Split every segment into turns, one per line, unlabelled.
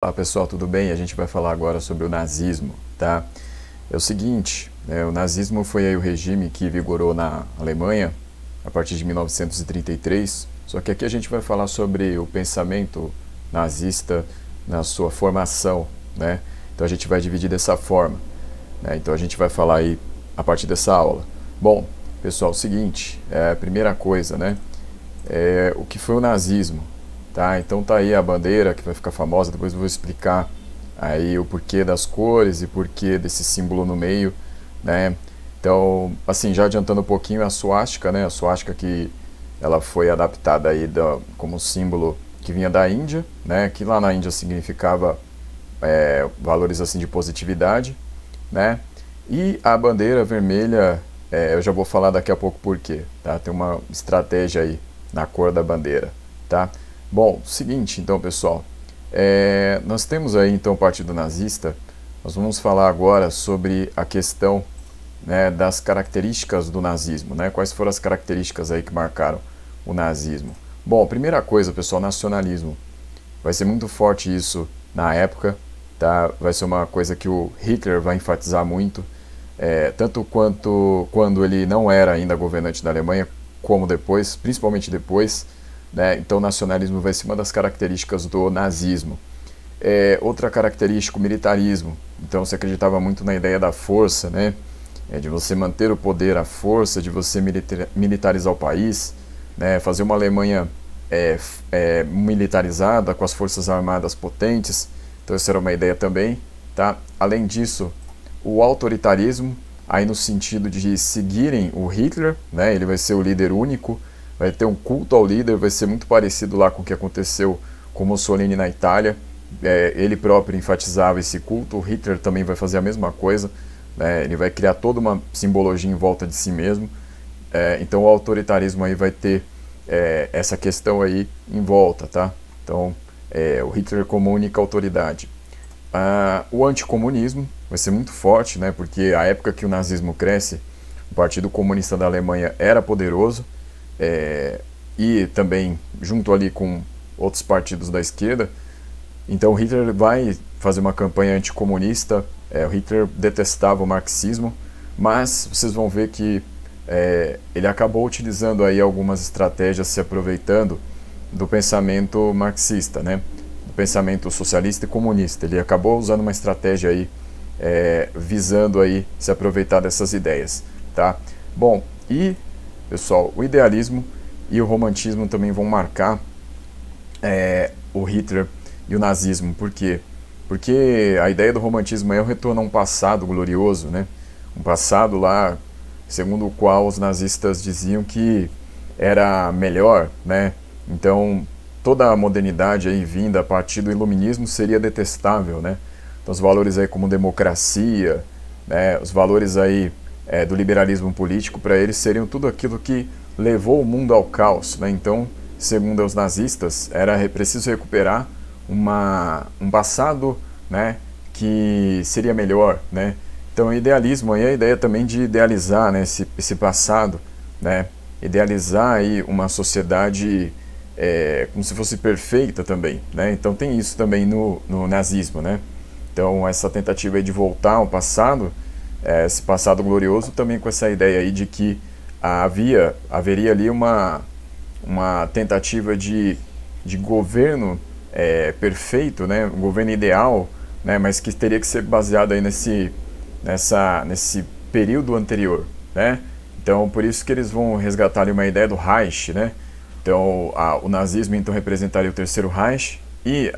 Olá pessoal, tudo bem? A gente vai falar agora sobre o nazismo, tá? É o seguinte, o nazismo foi aí o regime que vigorou na Alemanha a partir de 1933, só que aqui a gente vai falar sobre o pensamento nazista na sua formação, né? Então a gente vai dividir dessa forma, né? Então a gente vai falar aí a partir dessa aula. Bom, pessoal, é o seguinte, a primeira coisa, né? O que foi o nazismo? Tá, então tá aí a bandeira que vai ficar famosa, depois eu vou explicar aí o porquê das cores e porquê desse símbolo no meio, né? Então, assim, já adiantando um pouquinho a suástica, né? A suástica que ela foi adaptada aí como símbolo que vinha da Índia, né? Que lá na Índia significava valores assim de positividade, né? E a bandeira vermelha, eu já vou falar daqui a pouco porquê, tá? Tem uma estratégia aí na cor da bandeira, tá? Bom, seguinte, então, pessoal, nós temos aí, então, o Partido Nazista. Nós vamos falar agora sobre a questão, né, das características do nazismo, né? Quais foram as características aí que marcaram o nazismo? Bom, primeira coisa, pessoal, nacionalismo. Vai ser muito forte isso na época, tá? Vai ser uma coisa que o Hitler vai enfatizar muito, tanto quanto quando ele não era ainda governante da Alemanha, como depois, principalmente depois, né? Então o nacionalismo vai ser uma das características do nazismo. Outra característica, o militarismo. Então se acreditava muito na ideia da força, né? De você manter o poder à força, de você militarizar o país, né? Fazer uma Alemanha militarizada, com as forças armadas potentes. Então essa era uma ideia também, tá? Além disso, o autoritarismo, aí no sentido de seguirem o Hitler, né? Ele vai ser o líder único, vai ter um culto ao líder, vai ser muito parecido lá com o que aconteceu com Mussolini na Itália. Ele próprio enfatizava esse culto, o Hitler também vai fazer a mesma coisa, né? Ele vai criar toda uma simbologia em volta de si mesmo. Então o autoritarismo aí vai ter essa questão aí em volta, tá? Então o Hitler como única autoridade. O anticomunismo vai ser muito forte, né? Porque a época que o nazismo cresce, o Partido Comunista da Alemanha era poderoso, e também junto ali com outros partidos da esquerda. Então Hitler vai fazer uma campanha anticomunista. O Hitler detestava o marxismo, mas vocês vão ver que ele acabou utilizando aí algumas estratégias, se aproveitando do pensamento marxista, né? Do pensamento socialista e comunista. Ele acabou usando uma estratégia aí visando aí se aproveitar dessas ideias, tá? Bom, e pessoal, o idealismo e o romantismo também vão marcar o Hitler e o nazismo. Por quê? Porque a ideia do romantismo é o retorno a um passado glorioso, né? Um passado lá, segundo o qual os nazistas diziam que era melhor, né? Então, toda a modernidade aí vinda a partir do iluminismo seria detestável, né? Então, os valores aí como democracia, né? Os valores aí do liberalismo político, para eles seriam tudo aquilo que levou o mundo ao caos, né? Então, segundo os nazistas, era preciso recuperar um passado, né, que seria melhor, né? Então, o idealismo aí é a ideia também de idealizar, né, esse passado, né? Idealizar aí uma sociedade como se fosse perfeita também, né? Então tem isso também no nazismo, né? Então essa tentativa aí de voltar ao passado, esse passado glorioso, também com essa ideia aí de que haveria ali uma tentativa de governo perfeito, né? Um governo ideal, né? Mas que teria que ser baseado aí nesse período anterior, né? Então por isso que eles vão resgatar ali uma ideia do Reich, né? Então o nazismo então representaria o terceiro Reich e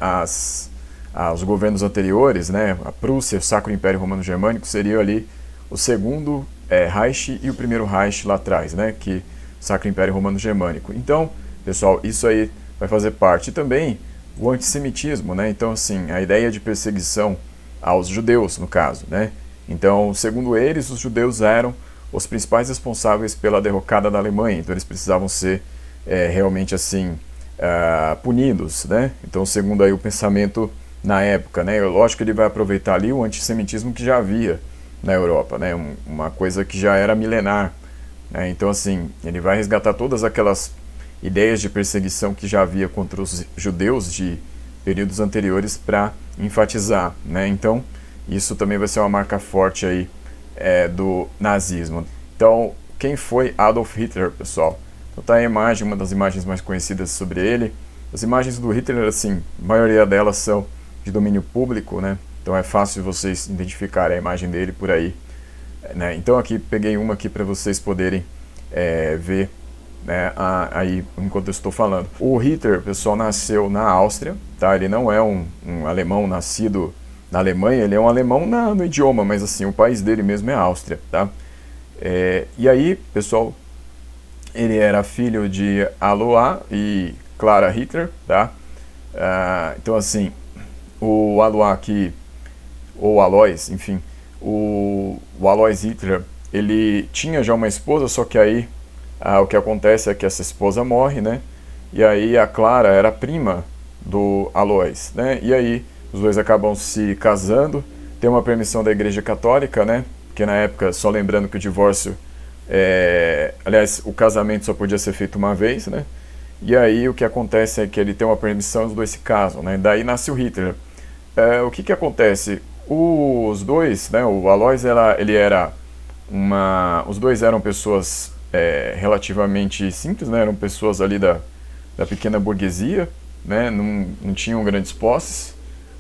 os governos anteriores, né, a Prússia, o Sacro Império Romano Germânico, seria ali o segundo Reich e o primeiro Reich lá atrás, né, que Sacro Império Romano Germânico. Então, pessoal, isso aí vai fazer parte. E também o antissemitismo, né, então assim, a ideia de perseguição aos judeus, no caso, né. Então, segundo eles, os judeus eram os principais responsáveis pela derrocada da Alemanha, então eles precisavam ser realmente assim punidos, né. Então, segundo aí o pensamento na época, né? Lógico que ele vai aproveitar ali o antissemitismo que já havia na Europa, né? Uma coisa que já era milenar, né? Então, assim, ele vai resgatar todas aquelas ideias de perseguição que já havia contra os judeus períodos anteriores para enfatizar, né? Então, isso também vai ser uma marca forte aí do nazismo. Então, quem foi Adolf Hitler, pessoal? Então tá a imagem, uma das imagens mais conhecidas sobre ele. As imagens do Hitler, assim, a maioria delas são de domínio público, né? Então é fácil vocês identificarem a imagem dele por aí, né? Então aqui peguei uma aqui para vocês poderem ver, né, aí enquanto eu estou falando. O Hitler, pessoal, nasceu na Áustria, tá? Ele não é um alemão nascido na Alemanha, ele é um alemão no idioma, mas assim, o país dele mesmo é a Áustria, tá? E aí, pessoal, ele era filho de Alois e Clara Hitler, tá? Então assim, o Alois aqui, ou Alois, enfim, o Alois Hitler, ele tinha já uma esposa, só que aí o que acontece é que essa esposa morre, né? E aí a Clara era prima do Alois, né? E aí os dois acabam se casando, tem uma permissão da Igreja Católica, né? Porque na época, só lembrando que o divórcio, aliás, o casamento só podia ser feito uma vez, né? E aí o que acontece é que ele tem uma permissão e os dois se casam, né? Daí nasce o Hitler. O que acontece? Os dois, né? O Alois, ele era os dois eram pessoas relativamente simples, né? Eram pessoas ali da pequena burguesia, né? Não tinham grandes posses,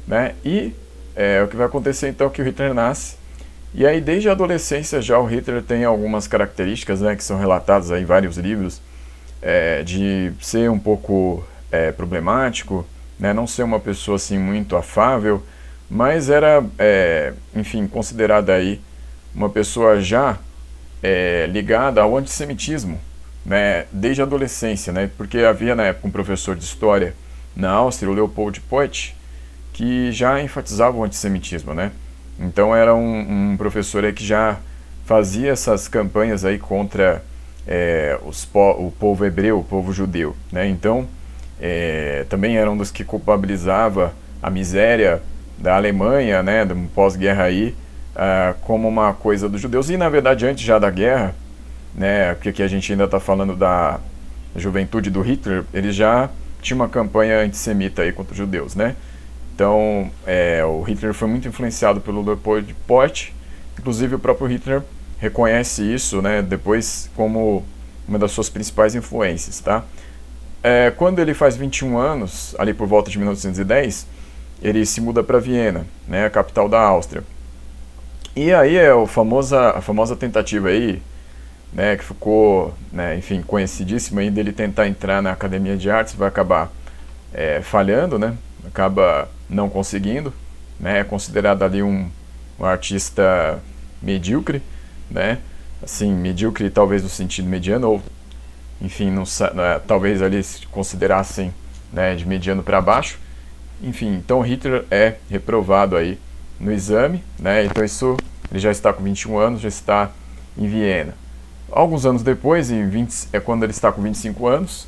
né? E o que vai acontecer então é que o Hitler nasce. E aí desde a adolescência já o Hitler tem algumas características, né, que são relatadas aí em vários livros, de ser um pouco problemático, né, não ser uma pessoa assim muito afável, mas era, enfim, considerada aí uma pessoa já ligada ao antissemitismo, né, desde a adolescência, né, porque havia na época um professor de história na Áustria, o Leopold Poit, que já enfatizava o antissemitismo, né. Então era um professor aí que já fazia essas campanhas aí contra o povo hebreu, o povo judeu, né? Então também era um dos que culpabilizava a miséria da Alemanha, né, do pós-guerra aí, como uma coisa dos judeus. E na verdade antes já da guerra, né, porque aqui a gente ainda está falando da juventude do Hitler, ele já tinha uma campanha antissemita aí contra os judeus, né? Então, o Hitler foi muito influenciado pelo Leopold Poit, inclusive o próprio Hitler reconhece isso, né, depois como uma das suas principais influências, tá? Quando ele faz 21 anos, ali por volta de 1910, ele se muda para Viena, né, a capital da Áustria. E aí a famosa tentativa aí, né, que ficou, né, enfim, conhecidíssima aí, dele tentar entrar na Academia de Artes, vai acabar falhando, né, acaba não conseguindo, né, é considerado ali um artista medíocre, né, assim, medíocre talvez no sentido mediano, ou enfim, talvez ali se considerassem, né, de mediano para baixo. Enfim, então Hitler é reprovado aí no exame, né, então isso, ele já está com 21 anos, já está em Viena. Alguns anos depois, quando ele está com 25 anos,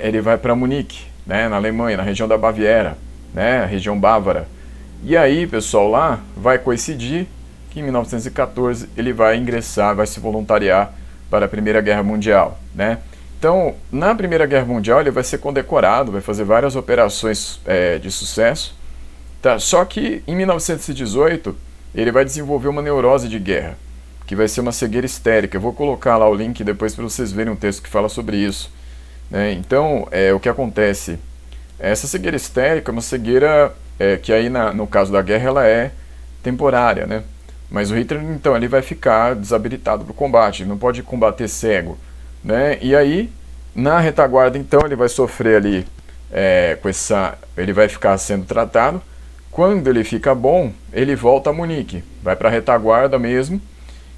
ele vai para Munique, né, na Alemanha, na região da Baviera, né, região bávara. E aí, pessoal, lá vai coincidir que em 1914 ele vai ingressar, vai se voluntariar para a Primeira Guerra Mundial, né? Então, na Primeira Guerra Mundial ele vai ser condecorado, vai fazer várias operações de sucesso, tá? Só que em 1918 ele vai desenvolver uma neurose de guerra, que vai ser uma cegueira histérica. Eu vou colocar lá o link depois para vocês verem um texto que fala sobre isso, né? Então, o que acontece? Essa cegueira histérica é uma cegueira que aí no caso da guerra ela é temporária, né? Mas o Hitler, então, ele vai ficar desabilitado para o combate, ele não pode combater cego, né? E aí, na retaguarda, então, ele vai sofrer ali ele vai ficar sendo tratado. Quando ele fica bom, ele volta a Munique, vai para a retaguarda mesmo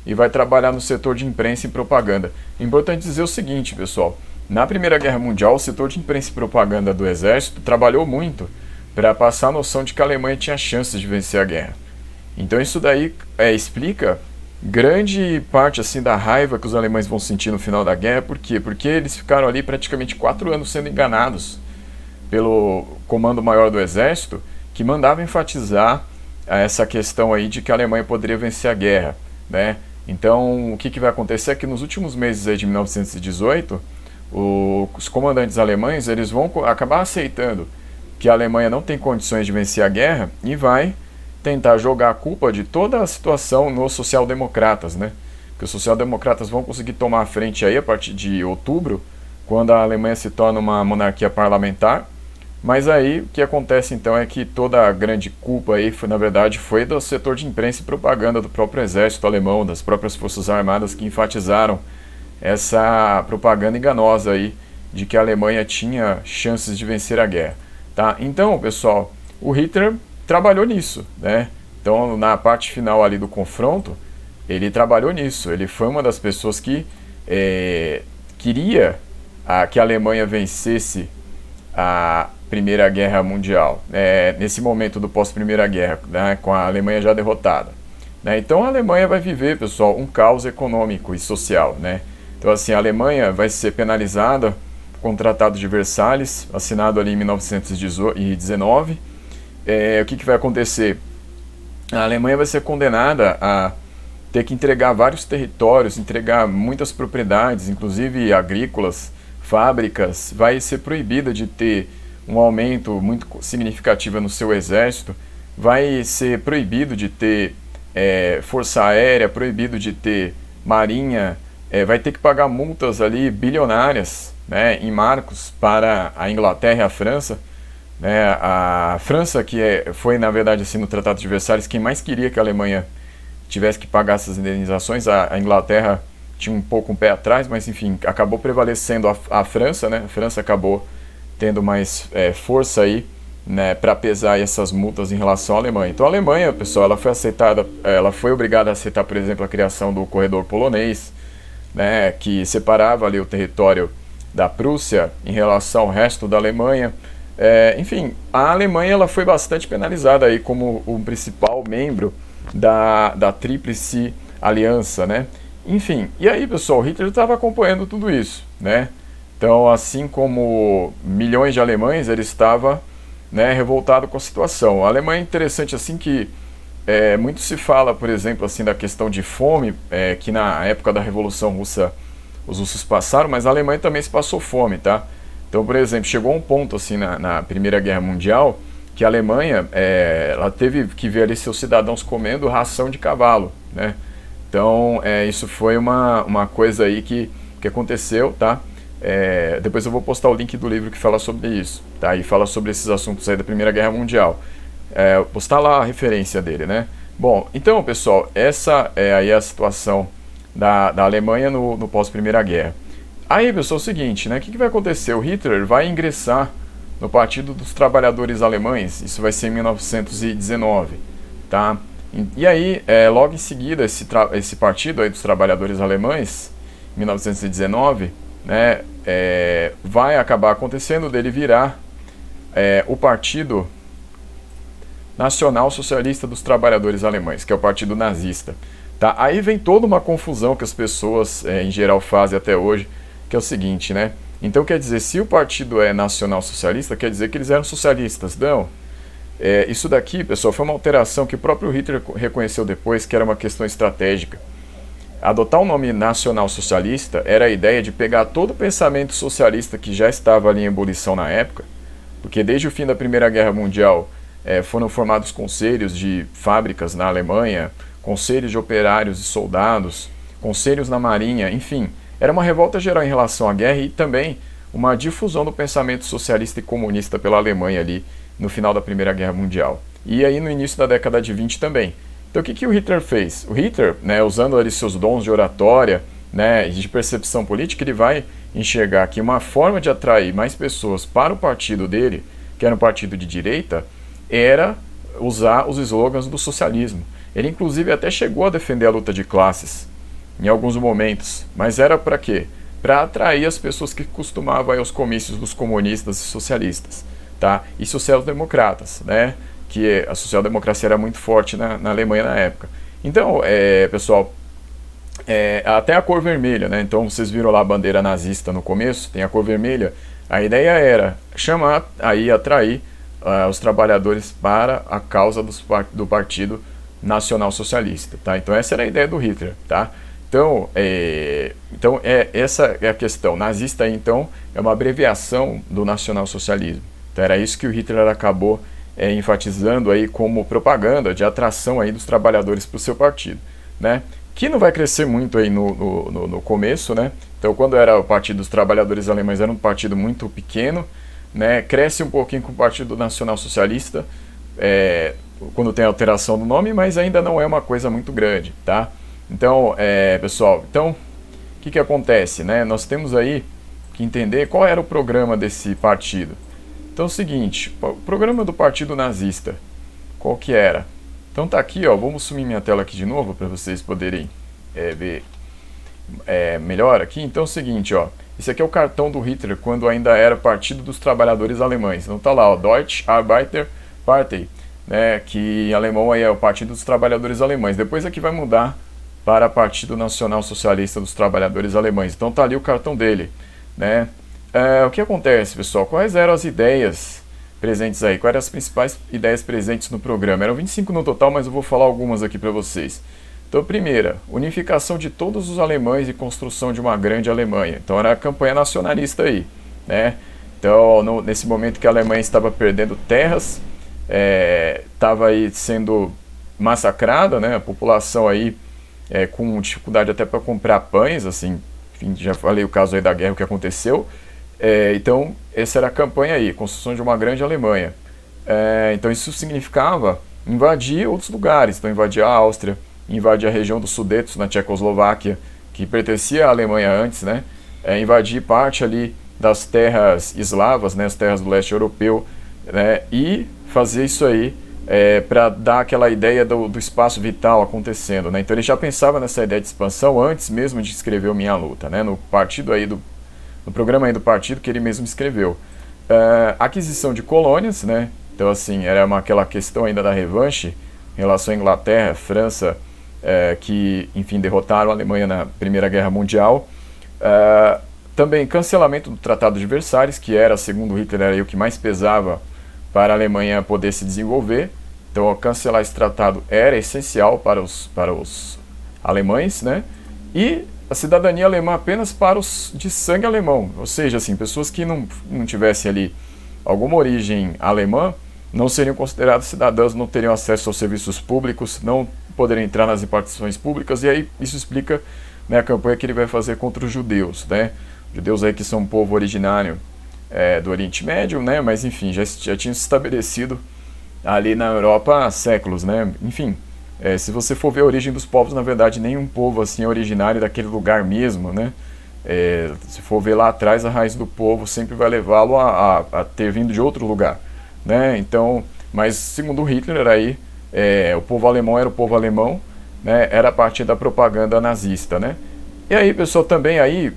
e vai trabalhar no setor de imprensa e propaganda. Importante dizer o seguinte, pessoal, na Primeira Guerra Mundial, o setor de imprensa e propaganda do Exército trabalhou muito para passar a noção de que a Alemanha tinha chances de vencer a guerra. Então isso daí explica grande parte assim da raiva que os alemães vão sentir no final da guerra. Por quê? Porque eles ficaram ali praticamente 4 anos sendo enganados pelo comando maior do Exército, que mandava enfatizar essa questão aí de que a Alemanha poderia vencer a guerra, né? Então o que vai acontecer é que nos últimos meses aí de 1918, os comandantes alemães eles vão acabar aceitando que a Alemanha não tem condições de vencer a guerra e vai tentar jogar a culpa de toda a situação nos social-democratas, né? Que os social-democratas vão conseguir tomar a frente aí a partir de outubro, quando a Alemanha se torna uma monarquia parlamentar. Mas aí o que acontece então é que toda a grande culpa aí, na verdade, foi do setor de imprensa e propaganda do próprio exército alemão, das próprias forças armadas, que enfatizaram essa propaganda enganosa aí de que a Alemanha tinha chances de vencer a guerra, tá? Então, pessoal, o Hitler trabalhou nisso, né? Então, na parte final ali do confronto, ele trabalhou nisso. Ele foi uma das pessoas que queria que a Alemanha vencesse a Primeira Guerra Mundial, nesse momento do pós-Primeira Guerra, né, com a Alemanha já derrotada, né? Então a Alemanha vai viver, pessoal, um caos econômico e social, né? Então assim, a Alemanha vai ser penalizada com o Tratado de Versalhes, assinado ali em 1919. O que vai acontecer? A Alemanha vai ser condenada a ter que entregar vários territórios, entregar muitas propriedades, inclusive agrícolas, fábricas, vai ser proibida de ter um aumento muito significativo no seu exército, vai ser proibido de ter força aérea, proibido de ter marinha, vai ter que pagar multas ali bilionárias, né, em marcos para a Inglaterra e a França, né? A França, que foi na verdade assim, no Tratado de Versalhes, quem mais queria que a Alemanha tivesse que pagar essas indenizações. A Inglaterra tinha um pouco um pé atrás, mas enfim, acabou prevalecendo a França, né? A França acabou tendo mais força aí, né, para pesar essas multas em relação à Alemanha. Então a Alemanha, pessoal, ela foi obrigada a aceitar, por exemplo, a criação do corredor polonês, né, que separava ali o território da Prússia em relação ao resto da Alemanha. Enfim, a Alemanha ela foi bastante penalizada aí como o principal membro da Tríplice Aliança, né? Enfim, e aí, pessoal, Hitler estava acompanhando tudo isso, né? Então, assim como milhões de alemães, ele estava, né, revoltado com a situação. A Alemanha é interessante assim que muito se fala, por exemplo, assim da questão de fome, que na época da Revolução Russa os russos passaram, mas a Alemanha também se passou fome, tá? Então, por exemplo, chegou um ponto assim na Primeira Guerra Mundial que a Alemanha ela teve que ver ali seus cidadãos comendo ração de cavalo, né? Então, isso foi uma coisa aí que aconteceu, tá? Depois eu vou postar o link do livro que fala sobre isso, tá? E fala sobre esses assuntos aí da Primeira Guerra Mundial. Vou postar lá a referência dele, né? Bom, então, pessoal, essa é aí a situação da Alemanha no pós-Primeira Guerra. Aí, pessoal, é o seguinte, né? O que vai acontecer? O Hitler vai ingressar no Partido dos Trabalhadores Alemães, isso vai ser em 1919, tá? E aí, logo em seguida, esse partido aí dos trabalhadores alemães, 1919, né, vai acabar acontecendo dele virar o Partido Nacional Socialista dos Trabalhadores Alemães, que é o partido nazista. Tá? Aí vem toda uma confusão que as pessoas, em geral, fazem até hoje, que é o seguinte, né? Então, quer dizer, se o partido é nacional socialista, quer dizer que eles eram socialistas. Não. Isso daqui, pessoal, foi uma alteração que o próprio Hitler reconheceu depois, que era uma questão estratégica. Adotar o nome nacional socialista era a ideia de pegar todo o pensamento socialista que já estava ali em ebulição na época, porque desde o fim da Primeira Guerra Mundial foram formados conselhos de fábricas na Alemanha, conselhos de operários e soldados, conselhos na marinha, enfim, era uma revolta geral em relação à guerra e também uma difusão do pensamento socialista e comunista pela Alemanha ali no final da Primeira Guerra Mundial. E aí no início da década de 20 também. Então o que o Hitler fez? O Hitler, né, usando ali seus dons de oratória, né, e de percepção política, ele vai enxergar que uma forma de atrair mais pessoas para o partido dele, que era um partido de direita, era usar os slogans do socialismo. Ele inclusive até chegou a defender a luta de classes em alguns momentos, mas era para quê? Para atrair as pessoas que costumavam ir aos comícios dos comunistas e socialistas, tá? E social-democratas, né? Que a social-democracia era muito forte na Alemanha na época. Então, pessoal, até a cor vermelha, né? Então vocês viram lá a bandeira nazista no começo, tem a cor vermelha. A ideia era chamar, aí atrair os trabalhadores para a causa do Partido Nacional Socialista, tá? Então essa era a ideia do Hitler, tá? Então, essa é a questão. Nazista, então, é uma abreviação do nacionalsocialismo, Então era isso que o Hitler acabou enfatizando aí como propaganda de atração aí dos trabalhadores para o seu partido, né? Que não vai crescer muito aí no começo, né? Então quando era o Partido dos Trabalhadores Alemães era um partido muito pequeno, né? Cresce um pouquinho com o Partido Nacional Socialista, quando tem alteração do nome, mas ainda não é uma coisa muito grande, tá? Então, pessoal, então o que acontece, né? Nós temos aí que entender qual era o programa desse partido. Então é o seguinte, o programa do Partido Nazista, qual que era? Então tá aqui, ó, vamos sumir minha tela aqui de novo para vocês poderem ver melhor aqui. Então é o seguinte, ó, esse aqui é o cartão do Hitler quando ainda era Partido dos Trabalhadores Alemães. Então tá lá, ó, Deutsche Arbeiterpartei, né, que em alemão aí é o Partido dos Trabalhadores Alemães. Depois aqui vai mudar para Partido Nacional Socialista dos Trabalhadores Alemães. Então tá ali o cartão dele, né? O que acontece, pessoal? Quais eram as ideias presentes aí? Quais eram as principais ideias presentes no programa? Eram 25 no total, mas eu vou falar algumas aqui para vocês. Então, primeira, unificação de todos os alemães e construção de uma grande Alemanha. Então, era a campanha nacionalista aí, né? Então, nesse momento que a Alemanha estava perdendo terras, estava aí sendo massacrada, né? A população aí com dificuldade até para comprar pães, assim, enfim, já falei o caso aí da guerra, o que aconteceu. Então, essa era a campanha aí, construção de uma grande Alemanha. Então, isso significava invadir outros lugares. Então, invadir a Áustria, invadir a região dos Sudetos, na Tchecoslováquia, que pertencia à Alemanha antes, né? Invadir parte ali das terras eslavas, né? As terras do leste europeu, né? E fazer isso aí para dar aquela ideia do espaço vital acontecendo, né? Então, ele já pensava nessa ideia de expansão antes mesmo de escrever o Minha Luta, né? No partido aí no programa aí do partido que ele mesmo escreveu. Aquisição de colônias, né? Então, assim, era aquela questão ainda da revanche em relação à Inglaterra, França, que, enfim, derrotaram a Alemanha na Primeira Guerra Mundial. Também cancelamento do Tratado de Versalhes, que era, segundo Hitler, era o que mais pesava para a Alemanha poder se desenvolver. Então, cancelar esse tratado era essencial para os alemães, né? E a cidadania alemã apenas para os de sangue alemão, ou seja, assim, pessoas que não tivessem ali alguma origem alemã não seriam considerados cidadãos, não teriam acesso aos serviços públicos, não poderiam entrar nas repartições públicas, e aí isso explica, né, a campanha que ele vai fazer contra os judeus, né? Judeus aí que são um povo originário do Oriente Médio, né? Mas enfim, já tinham se estabelecido ali na Europa há séculos, né? Enfim. Se você for ver a origem dos povos, na verdade, nenhum povo assim é originário daquele lugar mesmo, né? Se for ver lá atrás, a raiz do povo sempre vai levá-lo a ter vindo de outro lugar, né? Então, mas segundo Hitler, aí, o povo alemão era o povo alemão, né? Era a partir da propaganda nazista, né? E aí, pessoal, também aí,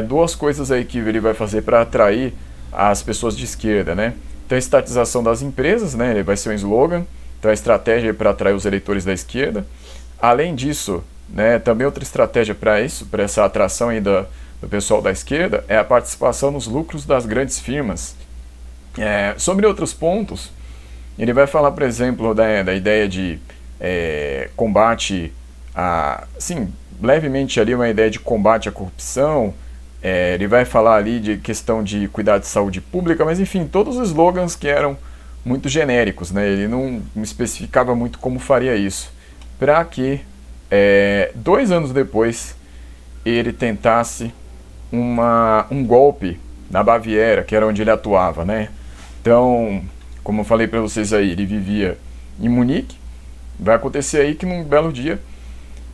duas coisas aí que ele vai fazer para atrair as pessoas de esquerda, né? Então, a estatização das empresas, né? Ele vai ser um slogan. Então, a estratégia para atrair os eleitores da esquerda. Além disso, né, também outra estratégia para isso, para essa atração aí do pessoal da esquerda, é a participação nos lucros das grandes firmas. Sobre outros pontos, ele vai falar, por exemplo, da ideia de combate sim, levemente ali uma ideia de combate à corrupção. Ele vai falar ali de questão de cuidar de saúde pública, mas enfim, todos os slogans que eram muito genéricos, né? Ele não especificava muito como faria isso, para que 2 anos depois ele tentasse um golpe na Baviera, que era onde ele atuava, né? Então, como eu falei para vocês aí, ele vivia em Munique. Vai acontecer aí que num belo dia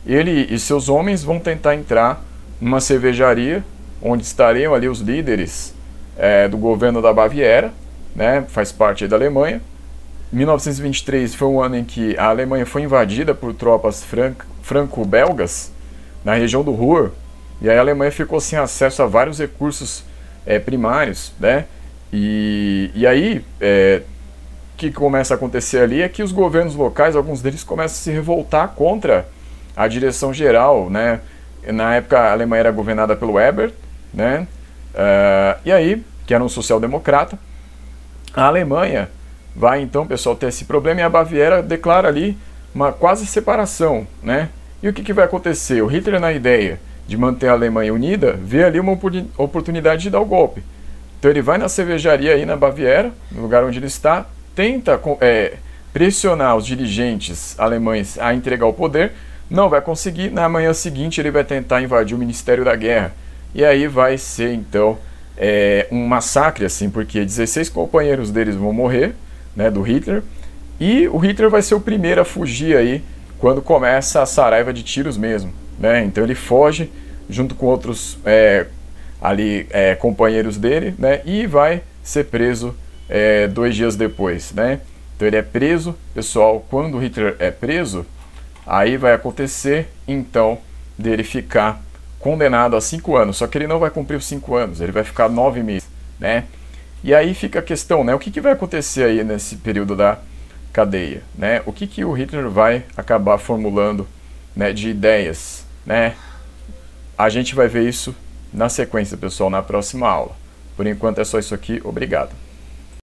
ele e seus homens vão tentar entrar numa cervejaria onde estariam ali os líderes do governo da Baviera, né, faz parte aí da Alemanha. 1923 foi um ano em que a Alemanha foi invadida por tropas franco-belgas na região do Ruhr, e aí a Alemanha ficou sem acesso a vários recursos primários, né? E aí o que começa a acontecer ali é que os governos locais, alguns deles começam a se revoltar contra a direção geral, né? Na época a Alemanha era governada pelo Ebert, né? E aí, que era um social-democrata, a Alemanha vai então, pessoal, ter esse problema, e a Baviera declara ali uma quase separação, né? E o que vai acontecer? O Hitler, na ideia de manter a Alemanha unida, vê ali uma oportunidade de dar o golpe. Então ele vai na cervejaria aí na Baviera, no lugar onde ele está, tenta pressionar os dirigentes alemães a entregar o poder, não vai conseguir. Na manhã seguinte ele vai tentar invadir o Ministério da Guerra, e aí vai ser então um massacre, assim, porque 16 companheiros deles vão morrer, né, do Hitler, e o Hitler vai ser o primeiro a fugir aí quando começa a saraiva de tiros mesmo, né? Então ele foge junto com outros companheiros dele, né, e vai ser preso 2 dias depois, né? Então ele é preso, pessoal. Quando o Hitler é preso, aí vai acontecer então dele ficar condenado a 5 anos, só que ele não vai cumprir os 5 anos, ele vai ficar 9 meses, né? E aí fica a questão, né? O que vai acontecer aí nesse período da cadeia, né? O que o Hitler vai acabar formulando, né, de ideias, né? A gente vai ver isso na sequência, pessoal, na próxima aula. Por enquanto é só isso aqui. Obrigado.